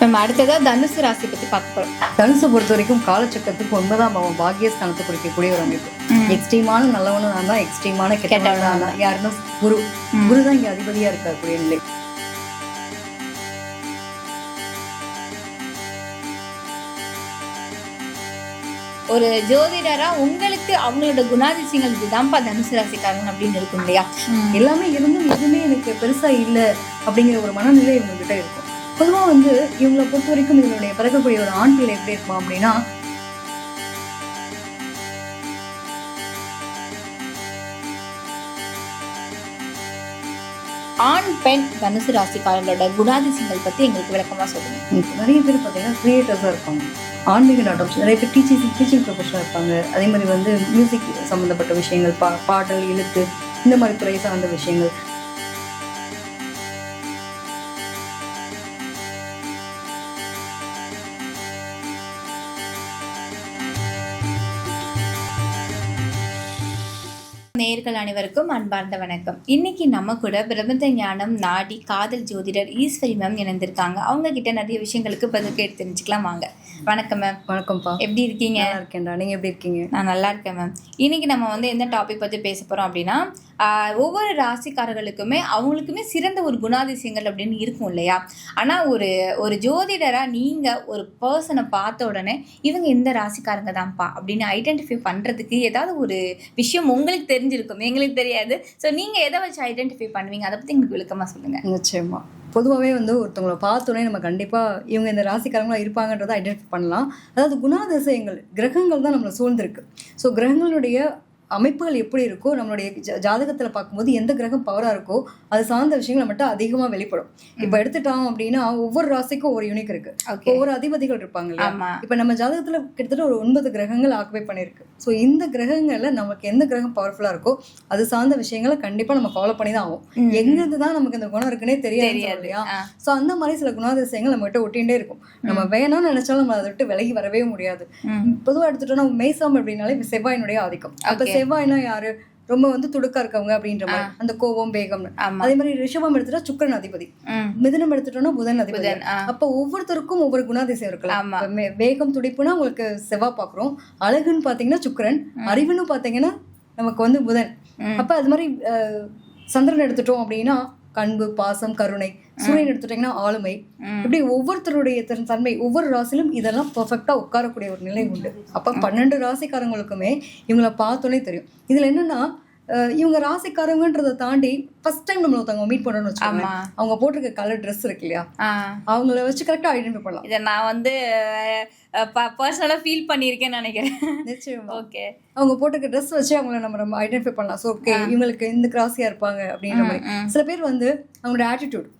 நம்ம அடுத்ததா தனுசு ராசி பத்தி பார்க்க போறோம். தனுசை பொறுத்த வரைக்கும் காலச்சக்கரத்துக்கு 9ஆம் பாவம் பாக்கியஸ்தானத்தை குறிக்கக்கூடிய ஒரு அமைப்பு. எக்ஸ்ட்ரீமான நல்லவனும் நான் தான், எக்ஸ்ட்ரீமான கெட்டவனும் நான் தான். யாருன்னா குரு தான் இங்க அதிபதியா இருக்கக்கூடிய நிலை. ஒரு ஜோதிடரா உங்களுக்கு அவங்களோட குணாதிசயங்கள் இதுதான்ப்பா தனுசு ராசிக்காரங்க அப்படின்னு இருக்கும் இல்லையா? எல்லாமே இருந்தும் எதுவுமே எனக்கு பெருசா இல்லை அப்படிங்கிற ஒரு மனநிலை இவங்க கிட்ட இருக்கும். பொதுவாக இவங்களை பொறுத்த வரைக்கும் இதனுடைய பிறக்கக்கூடிய ஒரு ஆண் பிள்ளை எப்படி இருக்கும் அப்படின்னா, ஆண் பெண் தனுசு ராசிக்காரங்களோட குணாதிசயங்கள் பத்தி எங்களுக்கு விளக்கமா சொல்லுங்க. நிறைய பேர் பார்த்தீங்கன்னா கிரியேட்டர்ஸாக இருப்பாங்க, ஆன்மீக நாட்டம், நிறைய பேர் டீச்சிங் ப்ரொஃபஷனாக இருப்பாங்க. அதே மாதிரி மியூசிக் சம்மந்தப்பட்ட விஷயங்கள், பாடல், எழுத்து, இந்த மாதிரி துறை சார்ந்த விஷயங்கள். நேயர்கள் அனைவருக்கும் அன்பார்ந்த வணக்கம். இன்னைக்கு நம்ம கூட பிரபஞ்ச ஞானம் நாடி காதல் ஜோதிடர் ஈஸ்வரி மேம் இணைந்திருக்காங்க. அவங்க கிட்ட நிறைய விஷயங்களுக்கு பதில் கேட்டு தெரிஞ்சுக்கலாம் வாங்க. வணக்கம் மேம். வணக்கம்ப்பா. எப்படி இருக்கீங்க? நல்லா இருக்கேன்டா, நீங்க எப்படி இருக்கீங்க? நான் நல்லா இருக்கேன் மேம். இன்னைக்கு நம்ம எந்த டாபிக் பற்றி பேச போறோம் அப்படின்னா, ஒவ்வொரு ராசிக்காரர்களுக்குமே அவங்களுக்குமே சிறந்த ஒரு குணாதிசயங்கள் அப்படின்னு இருக்கும் இல்லையா? ஆனால் ஒரு ஜோதிடராக நீங்கள் ஒரு பர்சனை பார்த்த உடனே இவங்க இந்த ராசிக்காரங்க தான்ப்பா அப்படின்னு ஐடென்டிஃபை பண்ணுறதுக்கு ஏதாவது ஒரு விஷயம் உங்களுக்கு தெரிஞ்சிருக்கும், எங்களுக்கு தெரியாது. ஸோ நீங்கள் எதை வச்சு ஐடென்டிஃபை பண்ணுவீங்க, அதை பற்றி எங்களுக்கு விளக்கமாக சொல்லுங்கள். நிச்சயமா. பொதுவாகவே ஒருத்தவங்களை பார்த்தோன்னே நம்ம கண்டிப்பாக இவங்க இந்த ராசிக்காரங்களாக இருப்பாங்கன்றதை ஐடென்டிஃபை பண்ணலாம். அதாவது குணாதிசயங்கள், கிரகங்கள் தான் நம்மளை சூழ்ந்திருக்கு. ஸோ கிரகங்களுடைய அமைப்புகள் எப்படி இருக்கோ, நம்மளுடைய ஜாதகத்தில் பார்க்கும்போது எந்த கிரகம் பவராக இருக்கோ அது சார்ந்த விஷயங்கள் மட்டும் அதிகமாக வெளிப்படும். இப்போ எடுத்துட்டோம் அப்படின்னா ஒவ்வொரு ராசிக்கும் ஒவ்வொரு யூனிக் இருக்கு, ஒவ்வொரு அதிபதிகள் இருப்பாங்க இல்லையா? இப்போ நம்ம ஜாதகத்தில் கிட்டத்தட்ட ஒரு 9 கிரகங்கள் ஆக்குபை பண்ணியிருக்கு. ஸோ இந்த கிரகங்களில் நமக்கு எந்த கிரகம் பவர்ஃபுல்லாக இருக்கோ அது சார்ந்த விஷயங்களை கண்டிப்பாக நம்ம ஃபாலோ பண்ணி தான் ஆகும். எங்கிருந்து தான் நமக்கு இந்த குணம் இருக்குன்னே தெரியாது இல்லையா? ஸோ அந்த மாதிரி சில குணாதிசயங்கள் நம்ம கிட்ட ஒட்டிகிட்டே இருக்கும். நம்ம வேணும்னு நினைச்சாலும் நம்ம அதை விட்டு விலகி வரவே முடியாது. பொதுவாக எடுத்துட்டோம்னா மேசம் அப்படின்னாலே செவ்வாயினுடைய ஆதிக்கம். அப்போ செவ்வாய்னா யாரு? ரொம்ப துடுக்கா இருக்கவங்க அப்படின்ற மாதிரி, அந்த கோபம், வேகம். அதே மாதிரி ரிஷபம் எடுத்துட்டா சுக்கிரன் அதிபதி, மிதுனம் எடுத்துட்டோம்னா புதன் அதிபதி. அப்ப ஒவ்வொருத்தருக்கும் ஒவ்வொரு குணாதிசயம் இருக்கலாம். வேகம், துடிப்புனா உங்களுக்கு செவ்வாய் பாக்குறோம், அழகுன்னு பாத்தீங்கன்னா சுக்கிரன், அறிவுன்னு பாத்தீங்கன்னா நமக்கு புதன். அப்ப அது மாதிரி சந்திரன் எடுத்துட்டோம் அப்படின்னா கண்பு, பாசம், கருணை. சூரியன் எடுத்துட்டீங்கன்னா ஆளுமை. இப்படி ஒவ்வொருத்தருடைய தன்மை, ஒவ்வொரு ராசிலும் இதெல்லாம் பெர்ஃபெக்டா உட்காரக்கூடிய ஒரு நிலை உண்டு. அப்ப 12 ராசிக்காரங்களுக்குமே இவங்களை பார்த்தோன்னே தெரியும். இதுல என்னன்னா, இவங்க ராசிக்காரங்கன்றதை தாண்டி ஃபர்ஸ்ட் டைம் நம்ம ஒருத்தவங்க மீட் பண்ணணும்னு வச்சுக்கோங்க, அவங்க போட்டிருக்க கலர் ட்ரெஸ் இருக்கு இல்லையா, அவங்கள வச்சு கரெக்டா ஐடென்டிஃபை பண்ணலாம். இதை நான் பர்சனலா ஃபீல் பண்ணியிருக்கேன்னு நினைக்கிறேன். நிச்சயமா. ஓகே, அவங்க போட்டிருக்க ட்ரெஸ் வச்சு அவங்கள நம்ம ஐடென்டிஃபை பண்ணலாம். ஸோ ஓகே, இவங்களுக்கு இந்த ராசியா இருப்பாங்க அப்படின்ற மாதிரி. சில பேர் அவங்களோட ஆட்டிடியூட்,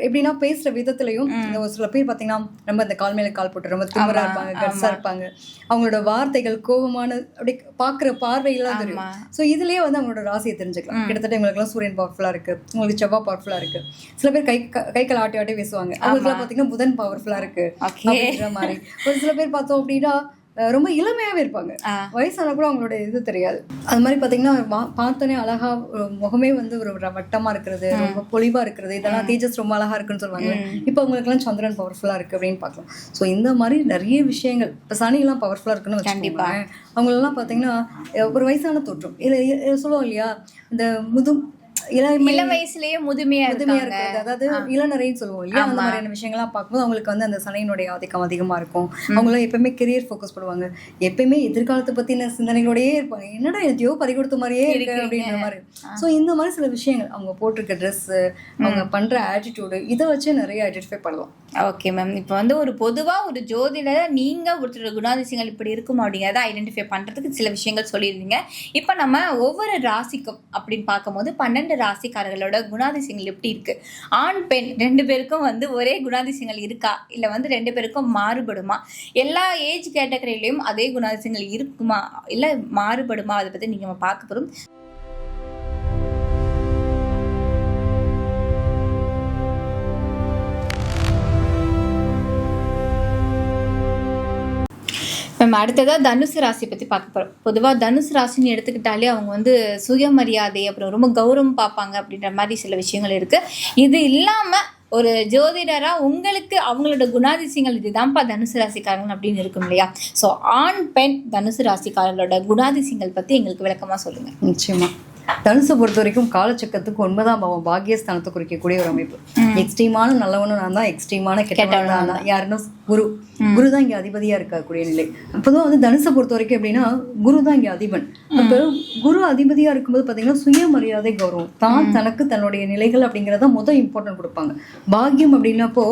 எப்படின்னா பேசுற விதத்திலையும், ஒரு சில பேர் பாத்தீங்கன்னா நம்ம இந்த கால் மேல கால் போட்டு ரொம்ப திமிரா இருப்பாங்க, கட்ஸா இருப்பாங்க. அவங்களோட வார்த்தைகள் கோபமான, அப்படி பாக்குற பார்வையெல்லாம் தெரியும். ஸோ இதுலயே அவங்களோட ராசியை தெரிஞ்சுக்கலாம். கிட்டத்தட்ட இவங்களுக்கு எல்லாம் சூரியன் பவர்ஃபுல்லா இருக்கு, உங்களுக்கு செவ்வாய் பவர்ஃபுல்லா இருக்கு. சில பேர் கை கால் ஆட்டி ஆட்டி பேசுவாங்க, அவங்களுக்கு எல்லாம் பாத்தீங்கன்னா புதன் பவர்ஃபுல்லா இருக்கு அப்படின்ற மாதிரி. ஒரு சில பேர் பார்த்தோம் அப்படின்னா ரொம்ப இளமையாவே இருப்பாங்க, வயசான கூட அவங்களோட இது தெரியாது. அது மாதிரி பாத்தீங்கன்னா பார்த்தோன்னே அழகா முகமே ஒரு வட்டமா இருக்கிறது, ரொம்ப பொலிவா இருக்கிறது, இதெல்லாம் தேஜஸ் ரொம்ப அழகா இருக்குன்னு சொல்லுவாங்க. இப்போ அவங்களுக்கு எல்லாம் சந்திரன் பவர்ஃபுல்லா இருக்கு அப்படின்னு பார்க்கலாம். ஸோ இந்த மாதிரி நிறைய விஷயங்கள். இப்போ சனி எல்லாம் பவர்ஃபுல்லா இருக்குன்னு வச்சுக்கோங்க. அவங்களெல்லாம் பாத்தீங்கன்னா ஒரு வயசான தோற்றம், இல்ல சொல்லுவோம் இல்லையா, இந்த இளம் வயசுலயே முதுமையா இருக்கிறது, அதாவது இளநரைன்னு சொல்லுவோம் இல்லையா, அந்த மாதிரியான விஷயங்கள்லாம் பார்க்கும்போது அவங்களுக்கு அந்த சனியினுடைய ஆதிக்கம் அதிகமா இருக்கும். அவங்களும் எப்பயுமே கெரியர் ஃபோக்கஸ் பண்ணுவாங்க, எப்பயுமே எதிர்காலத்தை பத்தின சிந்தனைகளோடயே இருப்பாங்க. என்னடா எதையோ பறி கொடுத்த மாதிரியே இருக்கு அப்படின்ற மாதிரி. ஸோ இந்த மாதிரி சில விஷயங்கள், அவங்க போட்டிருக்க ட்ரெஸ், அவங்க பண்ற ஆட்டிடியூடு, இதை வச்சு நிறைய ஐடென்டிஃபை பண்ணலாம். Okay ma'am. இப்போ ஒரு பொதுவா ஒரு ஜோதிடர் நீங்க ஒருத்தரோட குணாதிசயங்கள் இப்படி இருக்கும் அப்படிங்கிறத ஐடென்டிஃபை பண்றதுக்கு சில விஷயங்கள் சொல்லியிருந்தீங்க. இப்போ நம்ம ஒவ்வொரு ராசிக்கும் அப்படின்னு பார்க்கும்போது 12 ராசிக்காரர்களோட குணாதிசயங்கள் எப்படி இருக்கு, ஆண் பெண் 2 பேருக்கும் ஒரே குணாதிசயங்கள் இருக்கா, இல்ல 2 பேருக்கும் மாறுபடுமா, எல்லா ஏஜ் கேட்டகரியிலையும் அதே குணாதிசயங்கள் இருக்குமா இல்ல மாறுபடுமா, அதை பத்தி நீங்க பார்க்க போறோம். நம்ம அடுத்ததாக தனுசு ராசி பற்றி பார்க்க போகிறோம். பொதுவாக தனுசு ராசின்னு எடுத்துக்கிட்டாலே அவங்க சுயமரியாதை, அப்புறம் ரொம்ப கௌரவம் பார்ப்பாங்க அப்படின்ற மாதிரி சில விஷயங்கள் இருக்குது. இது இல்லாமல் ஒரு ஜோதிடரா உங்களுக்கு அவங்களோட குணாதிசயங்கள் இதுதான்ப்பா தனுசு ராசிக்காரங்க அப்படின்னு இருக்கும் இல்லையா? ஸோ ஆண் பெண் தனுசு ராசிக்காரர்களோட குணாதிசயங்கள் பத்தி எங்களுக்கு விளக்கமா சொல்லுங்க. நிச்சயமா. தனுசை பொறுத்த வரைக்கும் காலச்சக்கரத்துக்கு 9ஆம் பாவம் பாக்கியஸ்தானத்தை குறிக்கக்கூடிய ஒரு அமைப்பு. எக்ஸ்ட்ரீமான நல்லவனும் நான் தான், எக்ஸ்ட்ரீமான கெட்டவனும் நான் தான். யாருன்னா குரு. குரு தான் இங்க அதிபதியா இருக்கக்கூடிய நிலை. பொதுவாக வந்து தனுசை பொறுத்த வரைக்கும் எப்படின்னா குரு தான் இங்க அதிபன். அப்போ குரு அதிபதியா இருக்கும்போது பாத்தீங்கன்னா சுயமரியாதை, கௌரவம், தான் தனக்கு தன்னுடைய நிலைகள் அப்படிங்கிறத முதல் இம்பார்ட்டன்ட் கொடுப்பாங்க. பாக்கியம் அப்படின்னப்போ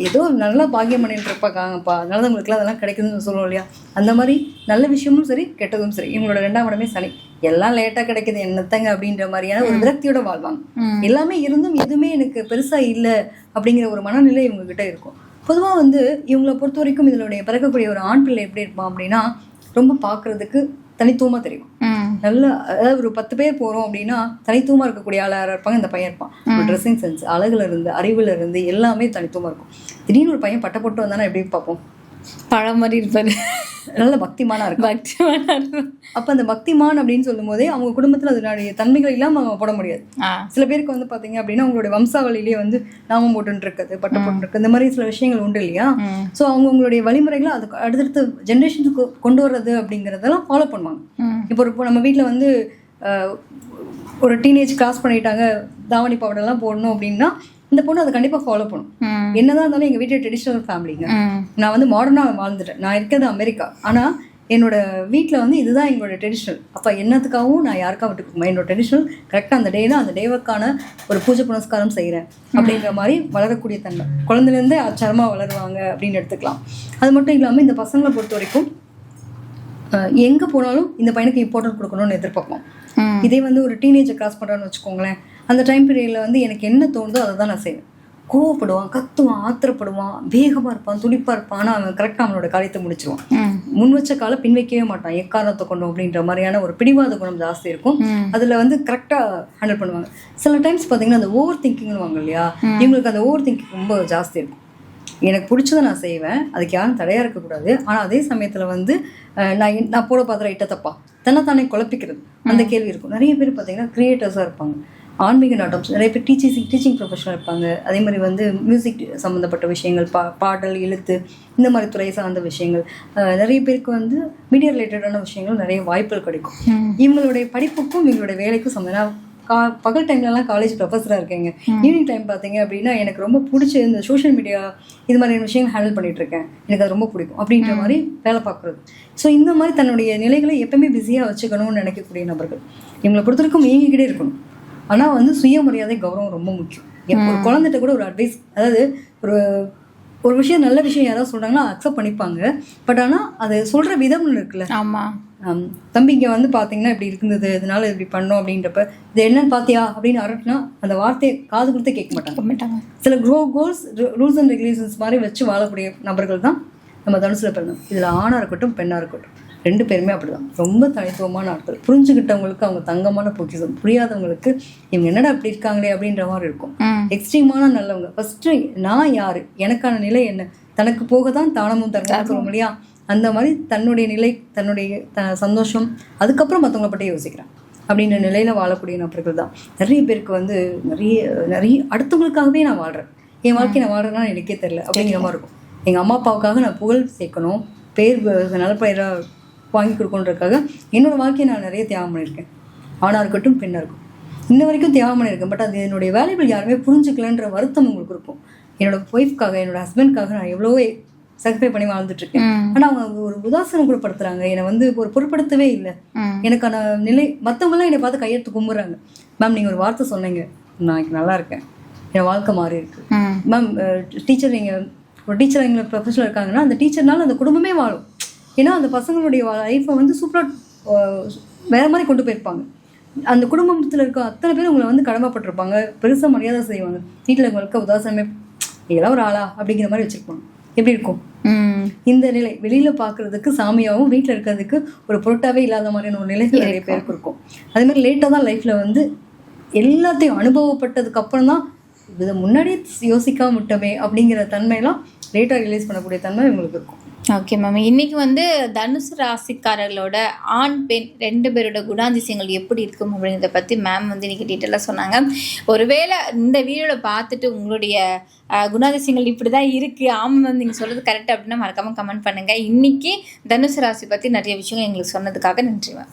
ஏதோ நல்லா பாக்கியம் பண்ணிட்டு இருப்பாங்கப்பா, அதனால தான் உங்களுக்குலாம் அதெல்லாம் கிடைக்குதுன்னு சொல்லுவோம் இல்லையா? அந்த மாதிரி நல்ல விஷயமும் சரி கெட்டதும் சரி, இவங்களோட 2ஆம் இடமே சனி. எல்லாம் லேட்டா கிடைக்குது என்னத்தங்க அப்படின்ற மாதிரியான ஒரு விரக்தியோட வாழ்வாங்க. எல்லாமே இருந்தும் எதுவுமே எனக்கு பெருசா இல்லை அப்படிங்கிற ஒரு மனநிலை இவங்க கிட்ட இருக்கும். பொதுவா வந்து இவங்களை பொறுத்த வரைக்கும் இதனுடைய பிறக்கக்கூடிய ஒரு ஆண் பிள்ளை எப்படி இருப்பான் அப்படின்னா ரொம்ப பாக்குறதுக்கு தனித்துவமா தெரியும். நல்ல அதாவது ஒரு 10 பேர் போறோம் அப்படின்னா தனித்துவமா இருக்கக்கூடிய ஆளா இருப்பாங்க. இந்த பையன் இருப்பான். ட்ரெஸ்ஸிங் சென்ஸ், அழகுல இருந்து அறிவுல இருந்து எல்லாமே தனித்துவமா இருக்கும். திடீர்னு ஒரு பையன் பட்டை போட்டு வந்தானா எப்படி பார்ப்போம்? பழம் மாதிரி இருப்பாரு. நல்ல பக்திமானா இருக்கும். அப்ப அந்த பக்திமான் அப்படின்னு சொல்லும் போதே அவங்க குடும்பத்துல அதனுடைய தன்மைகள் இல்லாம அவங்க போட முடியாது. சில பேருக்கு வந்து பாத்தீங்க அப்படின்னா அவங்களுடைய வம்சாவளியிலேயே வந்து நாமம் போட்டு இருக்குது, பட்டை போட்டு இருக்கு, இந்த மாதிரி சில விஷயங்கள் உண்டு இல்லையா? சோ அவங்க உங்களுடைய வழிமுறைகளை அது அடுத்தடுத்த ஜென்ரேஷனுக்கு கொண்டு வர்றது அப்படிங்கறதெல்லாம் ஃபாலோ பண்ணுவாங்க. இப்போ நம்ம வீட்டுல வந்து ஒரு டீனேஜ் கிராஸ் பண்ணிட்டாங்க, தாவணி பவுடர் எல்லாம் போடணும் அப்படின்னா இந்த பொண்ணு அதை கண்டிப்பா ஃபாலோ பண்ணும். என்னதான் இருந்தாலும் எங்க வீட்டு ட்ரெடிஷனல் ஃபேமிலிங்க. நான் வந்து மாடர்னா வாழ்ந்துட்டேன். நான் இருக்கிறது அமெரிக்கா, ஆனா என்னோட வீட்டில் வந்து இதுதான் எங்களோட ட்ரெடிஷ்னல். அப்போ என்னத்துக்காகவும் நான் யாருக்கா விட்டுக்குமா, என்னோட ட்ரெடிஷ்னல் கரெக்டாக அந்த டேனா அந்த டேவுக்கான ஒரு பூஜை புனஸ்காரம் செய்கிறேன் அப்படிங்கிற மாதிரி வளரக்கூடிய தன்மை. குழந்தைலேருந்தே ஆச்சாரமாக வளருவாங்க அப்படின்னு எடுத்துக்கலாம். அது மட்டும் இல்லாமல் இந்த பசங்களை பொறுத்த வரைக்கும் எங்கே போனாலும் இந்த பையனுக்கு இம்பார்ட்டன்ட் கொடுக்கணும்னு எதிர்பார்ப்போம். இதே வந்து ஒரு டீனேஜை கிராஸ் பண்ணுறான்னு வச்சுக்கோங்களேன், அந்த டைம் பீரியடில் வந்து எனக்கு என்ன தோணுதோ அதை தான் நான் செய்வேன். கோவப்படுவான், கத்துவான், ஆத்திரப்படுவான், வேகமாக இருப்பான், துடிப்பாக இருப்பான். ஆனால் அவன் கரெக்டாக அவனோட காரியத்தை முடிச்சிருவான். முன் வச்ச காலை பின் வைக்கவே மாட்டான், எக்காரணத்தை கொண்டோம் அப்படின்ற மாதிரியான ஒரு பிடிவாத குணம் ஜாஸ்தி இருக்கும். அதில் வந்து கரெக்டாக ஹேண்டில் பண்ணுவாங்க. சில டைம்ஸ் பார்த்தீங்கன்னா அந்த ஓவர் திங்கிங்னு வாங்க இல்லையா, இவங்களுக்கு அந்த ஓவர் திங்கிங் ரொம்ப ஜாஸ்தி இருக்கும். எனக்கு பிடிச்சதை நான் செய்வேன், அதுக்கு யாரும் தடையாக இருக்கக்கூடாது. ஆனால் அதே சமயத்தில் வந்து நான் போட பார்த்துற இட்ட தப்பா தன்னைத்தானே குழப்பிக்கிறது அந்த கேள்வி இருக்கும். நிறைய பேர் பார்த்தீங்கன்னா கிரியேட்டர்ஸாக இருப்பாங்க, ஆன்மீக நாட்டம், நிறைய பேர் டீச்சிங் ப்ரொஃபஷனல் இருப்பாங்க. அதே மாதிரி வந்து மியூசிக் சம்மந்தப்பட்ட விஷயங்கள், பாடல், எழுத்து, இந்த மாதிரி துறை சார்ந்த விஷயங்கள். நிறைய பேருக்கு வந்து மீடியா ரிலேட்டடான விஷயங்கள் நிறைய வாய்ப்புகள் கிடைக்கும். இவங்களுடைய படிப்புக்கும் இவங்களுடைய வேலைக்கும் சம்மந்தம். பகல் டைம்லலாம் காலேஜ் ப்ரொஃபஸராக இருக்கேங்க. ஈவினிங் டைம் பார்த்தீங்க அப்படின்னா எனக்கு ரொம்ப பிடிச்ச இந்த சோஷியல் மீடியா இது மாதிரியான விஷயங்கள் ஹேண்டில் பண்ணிட்டு இருக்கேன், எனக்கு அது ரொம்ப பிடிக்கும் அப்படின்ற மாதிரி வேலை பார்க்குறது. ஸோ இந்த மாதிரி தன்னுடைய நிலைகளை எப்பவுமே பிஸியாக வச்சுக்கணும்னு நினைக்கக்கூடிய நபர்கள். இவங்களை பொறுத்தவரைக்கும் இயங்கிக்கிட்டே இருக்கணும். ஆனால் வந்து சுயமரியாதை, கௌரவம் ரொம்ப முக்கியம். ஒரு குழந்தைகிட்ட கூட ஒரு அட்வைஸ், அதாவது ஒரு விஷயம் நல்ல விஷயம் யாராவது சொல்கிறாங்கன்னா அக்செப்ட் பண்ணிப்பாங்க. பட் ஆனால் அது சொல்கிற விதம்னு இருக்குல்ல, ஆமாம் தம்பி இங்கே வந்து பார்த்தீங்கன்னா இப்படி இருந்தது, இதனால இப்படி பண்ணோம் அப்படின்றப்ப இது என்னன்னு பார்த்தியா அப்படின்னு அரட்டினா அந்த வார்த்தையை காது கொடுத்து கேட்க மாட்டாங்க. சில கோல்ஸ், ரூல்ஸ் அண்ட் ரெகுலேஷன்ஸ் மாதிரி வச்சு வாழக்கூடிய நபர்கள் தான் நம்ம தனுசுல பிறந்தோம். இதில் ஆணாக இருக்கட்டும் பெண்ணாக இருக்கட்டும் 2 பேருமே அப்படிதான். ரொம்ப தனித்துவமான ஆட்கள். புரிஞ்சுக்கிட்டவங்களுக்கு அவங்க தங்கமான பொக்கிஷம், புரியாதவங்களுக்கு இவங்க என்னடா அப்படி இருக்காங்களே அப்படின்ற மாதிரி இருக்கும். எக்ஸ்ட்ரீமான நல்லவங்க. ஃபர்ஸ்ட் நான் யாரு, எனக்கான நிலை என்ன, தனக்கு போக தான் தானமும் தரணும் சொல்ல முடியா, அந்த மாதிரி தன்னுடைய நிலை, தன்னுடைய சந்தோஷம், அதுக்கப்புறம் மற்றவங்களை பற்றி யோசிக்கிறேன் அப்படின்ற நிலையில வாழக்கூடிய நபர்கள் தான். நிறைய பேருக்கு வந்து நிறைய அடுத்தவங்களுக்காகவே நான் வாழ்றேன், என் வாழ்க்கையை நான் வாழ்றேன்னா எனக்கே தெரியல அப்படிங்கிற மாதிரி இருக்கும். எங்கள் அம்மா அப்பாவுக்காக நான் புகழ் சேர்க்கணும், பேர் நல்ல பெயராக வாங்கி கொடுக்கணுன்றதுக்காக என்னோட வாழ்க்கையை நான் நிறைய தியாகம் பண்ணியிருக்கேன். ஆணாக இருக்கட்டும் பெண்ணாக இருக்கும், இன்ன வரைக்கும் தியாகம் பண்ணியிருக்கேன். பட் அது என்னுடைய வேலைகள் யாருமே புரிஞ்சுக்கலன்ற வருத்தம் உங்களுக்கு இருக்கும். என்னோட ஒய்ஃப்காக, என்னோட ஹஸ்பண்ட்காக நான் எவ்வளவோ சக்ரிஃபை பண்ணி வாழ்ந்துட்டு இருக்கேன். ஆனா அவங்க ஒரு உதாசனம் கூட படுத்துறாங்க, என்னை வந்து ஒரு பொருட்படுத்தவே இல்லை. எனக்கான நிலை, மற்றவங்களாம் என்னை பார்த்து கையெழுத்து கும்பிட்றாங்க. மேம் நீங்கள் ஒரு வார்த்தை சொன்னீங்க, நான் நல்லா இருக்கேன், என் வாழ்க்கை மாறி இருக்கு. மேம் டீச்சர், நீங்கள் ஒரு டீச்சர் எங்களை ப்ரொஃபஷனல் இருக்காங்கன்னா அந்த டீச்சர்னால அந்த குடும்பமே வாழும். ஏன்னா அந்த பசங்களுடைய லைஃப்பை வந்து சூப்பராக வேற மாதிரி கொண்டு போயிருப்பாங்க. அந்த குடும்பத்தில் இருக்க அத்தனை பேர் உங்களை வந்து கடமைப்பட்டிருப்பாங்க, பெருசாக மரியாதை செய்வாங்க. வீட்டில் உங்களுக்கு உதாசனமே இதெல்லாம் ஒரு ஆளா அப்படிங்கிற மாதிரி வச்சிருப்பாங்க. எப்படி இருக்கும் இந்த நிலை? வெளியில பாக்குறதுக்கு சாமியாவும், வீட்டுல இருக்கிறதுக்கு ஒரு பொருட்டாவே இல்லாத மாதிரியான ஒரு நிலைகள் நிறைய பேருக்கு இருக்கும். அதே மாதிரி லேட்டா தான் லைஃப்ல வந்து எல்லாத்தையும் அனுபவப்பட்டதுக்கு அப்புறம் தான் இதை முன்னாடியே யோசிக்காம விட்டமே அப்படிங்கிற தன்மையெல்லாம் லேட்டா ரிலீஸ் பண்ணக்கூடிய தன்மை இவங்களுக்கு இருக்கும். Okay ma'am. இன்னைக்கு வந்து தனுசு ராசிக்காரர்களோட ஆண், பெண் 2 பேரோட குணாதிசயங்கள் எப்படி இருக்கும் அப்படிங்கிறத பத்தி மேம் வந்து இன்னைக்கு டீட்டெயிலா சொன்னாங்க. ஒருவேளை இந்த வீடியோல பார்த்துட்டு உங்களுடைய குணாதிசயங்கள் இப்படிதான் இருக்கு, ஆமா மேம் நீங்க சொல்றது கரெக்ட் அப்படின்னா மறக்காம கமெண்ட் பண்ணுங்க. இன்னைக்கு தனுசு ராசி பத்தி நிறைய விஷயங்கள் எங்களுக்கு சொன்னதுக்காக நன்றி மேம்.